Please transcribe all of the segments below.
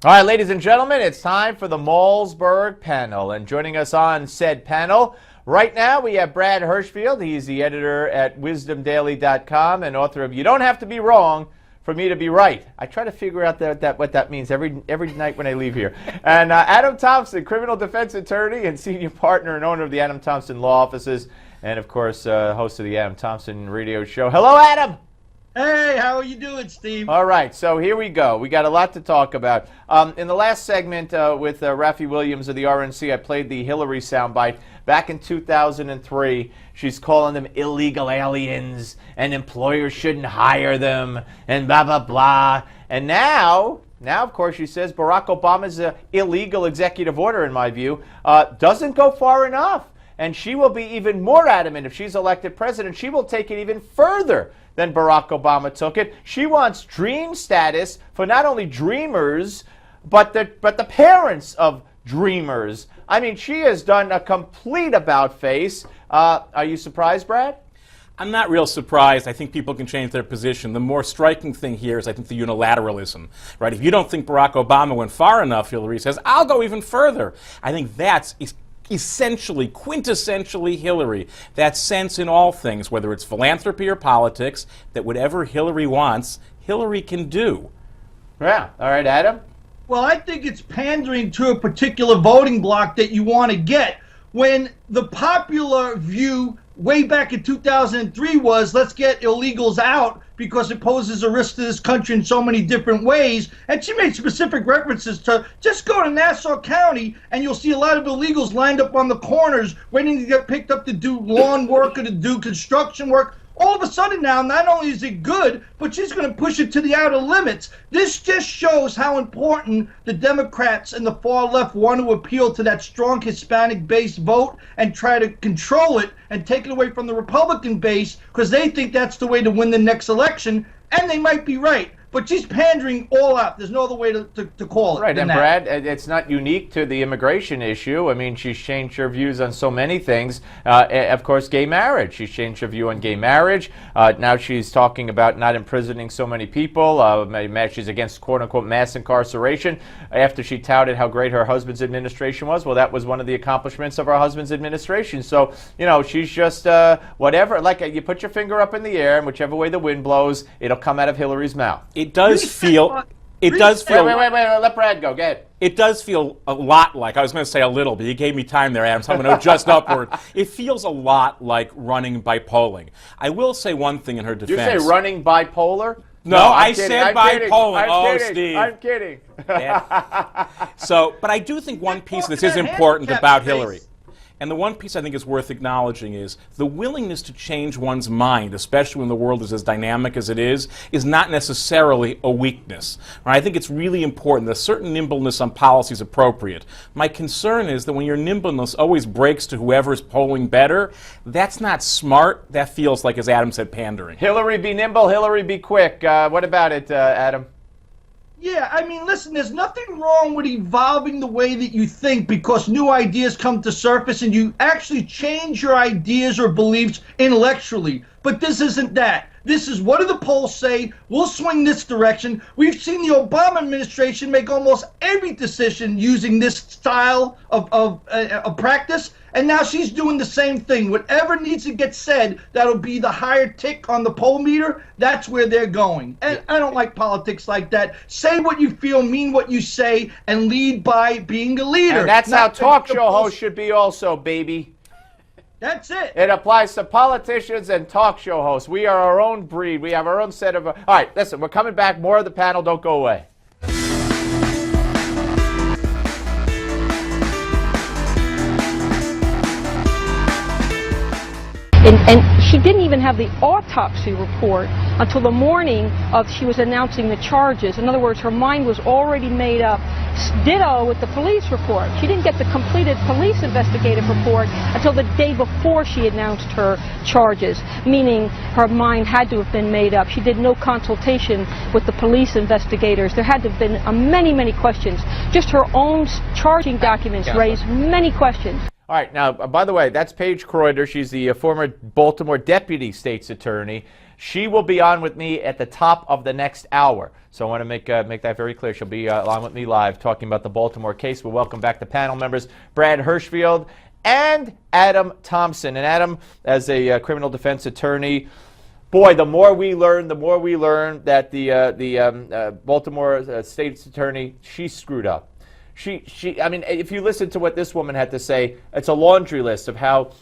All right, ladies and gentlemen, it's time for the Malzberg panel. And joining us on said panel right now, we have Brad Hirschfield. He's the editor at wisdomdaily.com and author of You Don't Have to Be Wrong for Me to Be Right. I try to figure out what that means every night when I leave here. And Adam Thompson, criminal defense attorney and senior partner and owner of the Adam Thompson Law Offices. And, of course, host of the Adam Thompson radio show. Hello, Adam. Hey, how are you doing, Steve? All right, so here we go. We got a lot to talk about. In the last segment with Rafi Williams of the RNC, I played the Hillary soundbite. Back in 2003, she's calling them illegal aliens, and employers shouldn't hire them, and blah, blah, blah. And now, of course, she says Barack Obama's illegal executive order, in my view, doesn't go far enough. And she will be even more adamant if she's elected president. She will take it even further than Barack Obama took it. She wants dream status for not only dreamers, but the parents of dreamers. I mean, she has done a complete about-face. Are you surprised, Brad? I'm not real surprised. I think people can change their position. The more striking thing here is, I think, the unilateralism, right? If you don't think Barack Obama went far enough, Hillary says, I'll go even further. I think that's essentially, quintessentially Hillary. That sense in all things, whether it's philanthropy or politics, that whatever Hillary wants, Hillary can do. Yeah. All right, Adam? Well, I think it's pandering to a particular voting bloc that you want to get. When the popular view way back in 2003 was, let's get illegals out because it poses a risk to this country in so many different ways. And she made specific references to just go to Nassau County and you'll see a lot of illegals lined up on the corners waiting to get picked up to do lawn work or to do construction work. All of a sudden now, not only is it good, but she's going to push it to the outer limits. This just shows how important the Democrats and the far left want to appeal to that strong Hispanic-based vote and try to control it and take it away from the Republican base because they think that's the way to win the next election, and they might be right. But she's pandering all out. There's no other way to call it. Right, and Brad, it's not unique to the immigration issue. I mean, she's changed her views on so many things. Of course, gay marriage. She's changed her view on gay marriage. Now she's talking about not imprisoning so many people. She's against, quote-unquote, mass incarceration. After she touted how great her husband's administration was, well, that was one of the accomplishments of her husband's administration. So, you know, she's just whatever. Like, you put your finger up in the air, and whichever way the wind blows, it'll come out of Hillary's mouth. It does feel. Wait, let Brad go. Go ahead. It does feel a lot like, I was going to say a little, but you gave me time there, Adam, so I'm going to adjust upward. It feels a lot like running by polling. I will say one thing in her defense. Did you say running bipolar? No, I said bipolar. Oh, Steve. I'm kidding. So, but I do think one piece of this is important about Hillary. And the one piece I think is worth acknowledging is the willingness to change one's mind, especially when the world is as dynamic as it is not necessarily a weakness. Right? I think it's really important that a certain nimbleness on policy is appropriate. My concern is that when your nimbleness always breaks to whoever's polling better, that's not smart. That feels like, as Adam said, pandering. Hillary be nimble, Hillary be quick. What about it, Adam? Yeah, I mean, listen, there's nothing wrong with evolving the way that you think because new ideas come to surface and you actually change your ideas or beliefs intellectually. But this isn't that. This is, what do the polls say? We'll swing this direction. We've seen the Obama administration make almost every decision using this style of practice, and now she's doing the same thing. Whatever needs to get said, that'll be the higher tick on the poll meter, that's where they're going. And I don't like politics like that. Say what you feel, mean what you say, and lead by being a leader. And that's how talk show hosts should be also, baby. That's it. It applies to politicians and talk show hosts. We are our own breed. We have our own set of... All right, listen, we're coming back. More of the panel. Don't go away. And she didn't even have the autopsy report until the morning of she was announcing the charges. In other words, her mind was already made up. Ditto with the police report. She didn't get the completed police investigative report until the day before she announced her charges, meaning her mind had to have been made up. She did no consultation with the police investigators. There had to have been many, many questions. Just her own charging documents raised many questions. All right. Now, by the way, that's Paige Kreuter. She's the former Baltimore deputy state's attorney. She will be on with me at the top of the next hour. So I want to make that very clear. She'll be on with me live talking about the Baltimore case. We'll welcome back the panel members, Brad Hirschfield and Adam Thompson. And Adam, as a criminal defense attorney, boy, the more we learn that the Baltimore state's attorney, she screwed up. I mean, if you listen to what this woman had to say, it's a laundry list of how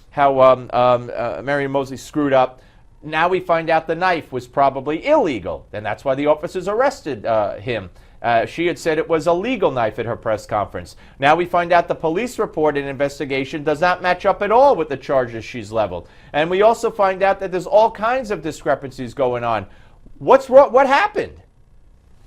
Marion Mosley screwed up. Now we find out the knife was probably illegal, and that's why the officers arrested him. She had said it was a legal knife at her press conference. Now we find out the police report and investigation does not match up at all with the charges she's leveled. And we also find out that there's all kinds of discrepancies going on. What's wrong? What happened?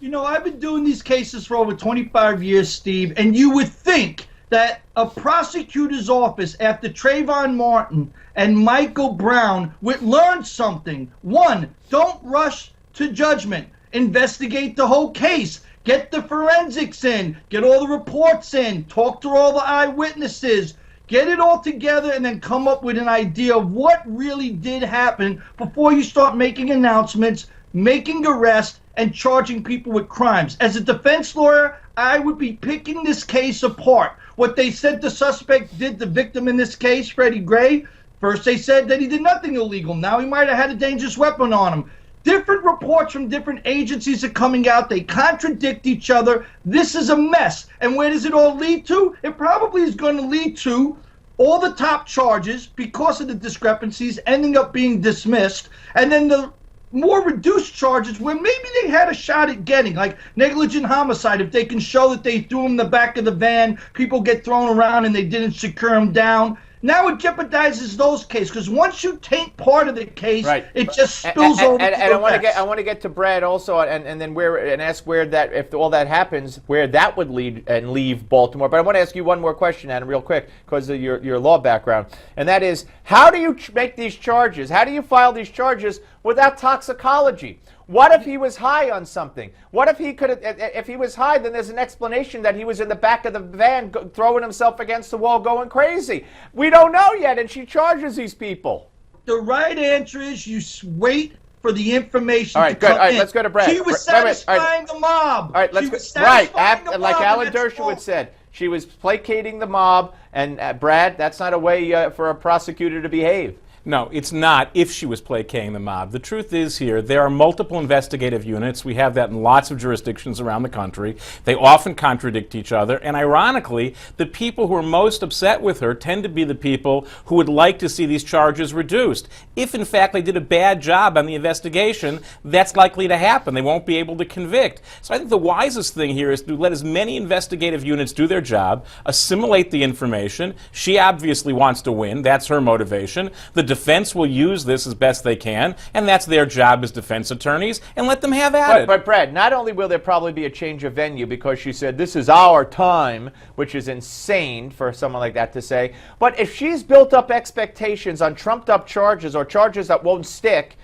You know, I've been doing these cases for over 25 years, Steve, and you would think that a prosecutor's office after Trayvon Martin and Michael Brown would learn something. One, don't rush to judgment. Investigate the whole case. Get the forensics in. Get all the reports in. Talk to all the eyewitnesses. Get it all together and then come up with an idea of what really did happen before you start making announcements, making arrests, and charging people with crimes. As a defense lawyer, I would be picking this case apart. What they said the suspect did, the victim in this case, Freddie Gray, first they said that he did nothing illegal. Now he might have had a dangerous weapon on him. Different reports from different agencies are coming out. They contradict each other. This is a mess. And where does it all lead to? It probably is going to lead to all the top charges, because of the discrepancies, ending up being dismissed. And then the more reduced charges where maybe they had a shot at getting, like negligent homicide. If they can show that they threw him in the back of the van, people get thrown around and they didn't secure him down. Now it jeopardizes those cases, because once you taint part of the case, right, it just spills over. And I want to get to Brad also, and then ask where that, if all that happens, where that would lead and leave Baltimore. But I want to ask you one more question, Adam, real quick, because of your law background, and that is, how do you make these charges? How do you file these charges without toxicology? What if he was high on something? What if if he was high, then there's an explanation that he was in the back of the van throwing himself against the wall going crazy. We don't know yet, and she charges these people. The right answer is you wait for the information to good. come All right, in. Let's go to Brad. She was satisfying the mob. All right, let's go. Right, like Alan Dershowitz said, she was placating the mob, and Brad, that's not a way for a prosecutor to behave. No, it's not if she was placating the mob. The truth is here, there are multiple investigative units. We have that in lots of jurisdictions around the country. They often contradict each other. And ironically, the people who are most upset with her tend to be the people who would like to see these charges reduced. If, in fact, they did a bad job on the investigation, that's likely to happen. They won't be able to convict. So I think the wisest thing here is to let as many investigative units do their job, assimilate the information. She obviously wants to win. That's her motivation. The defense will use this as best they can, and that's their job as defense attorneys, and let them have at it. But Brad, not only will there probably be a change of venue because she said this is our time, which is insane for someone like that to say, but if she's built up expectations on trumped up charges or charges that won't stick,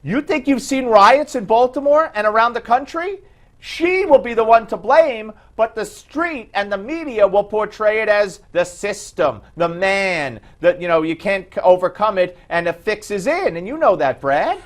you think you've seen riots in Baltimore and around the country? She will be the one to blame, but the street and the media will portray it as the system, the man, that, you can't overcome it, and a fix is in. And you know that, Brad.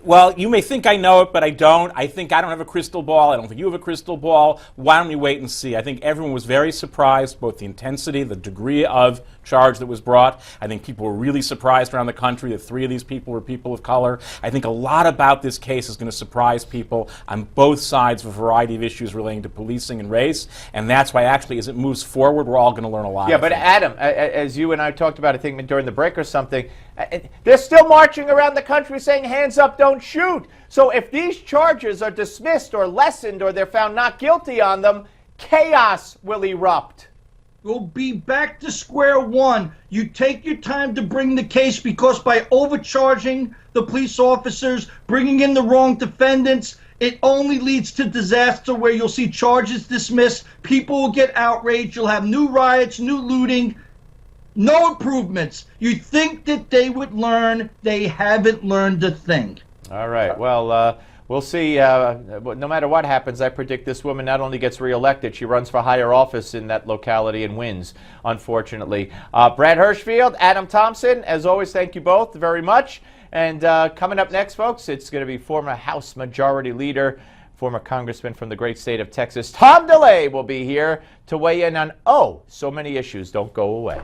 Well, you may think I know it, but I don't. I think I don't have a crystal ball. I don't think you have a crystal ball. Why don't we wait and see? I think everyone was very surprised, both the intensity, the degree of charge that was brought. I think people were really surprised around the country that 3 of these people were people of color. I think a lot about this case is going to surprise people on both sides of a variety of issues relating to policing and race, and that's why actually as it moves forward, we're all going to learn a lot. Yeah, but Adam, as you and I talked about, I think during the break or something, they're still marching around the country saying hands up, don't shoot. So if these charges are dismissed or lessened or they're found not guilty on them, chaos will erupt. We'll be back to square one. You take your time to bring the case, because by overcharging the police officers, bringing in the wrong defendants, it only leads to disaster where you'll see charges dismissed, people will get outraged, you'll have new riots, new looting, no improvements. You think that they would learn, they haven't learned a thing. All right, well, we'll see. No matter what happens, I predict this woman not only gets reelected, she runs for higher office in that locality and wins, unfortunately. Brad Hirschfield, Adam Thompson, as always, thank you both very much. And coming up next, folks, it's going to be former House Majority Leader, former Congressman from the great state of Texas, Tom DeLay, will be here to weigh in on, so many issues. Don't go away.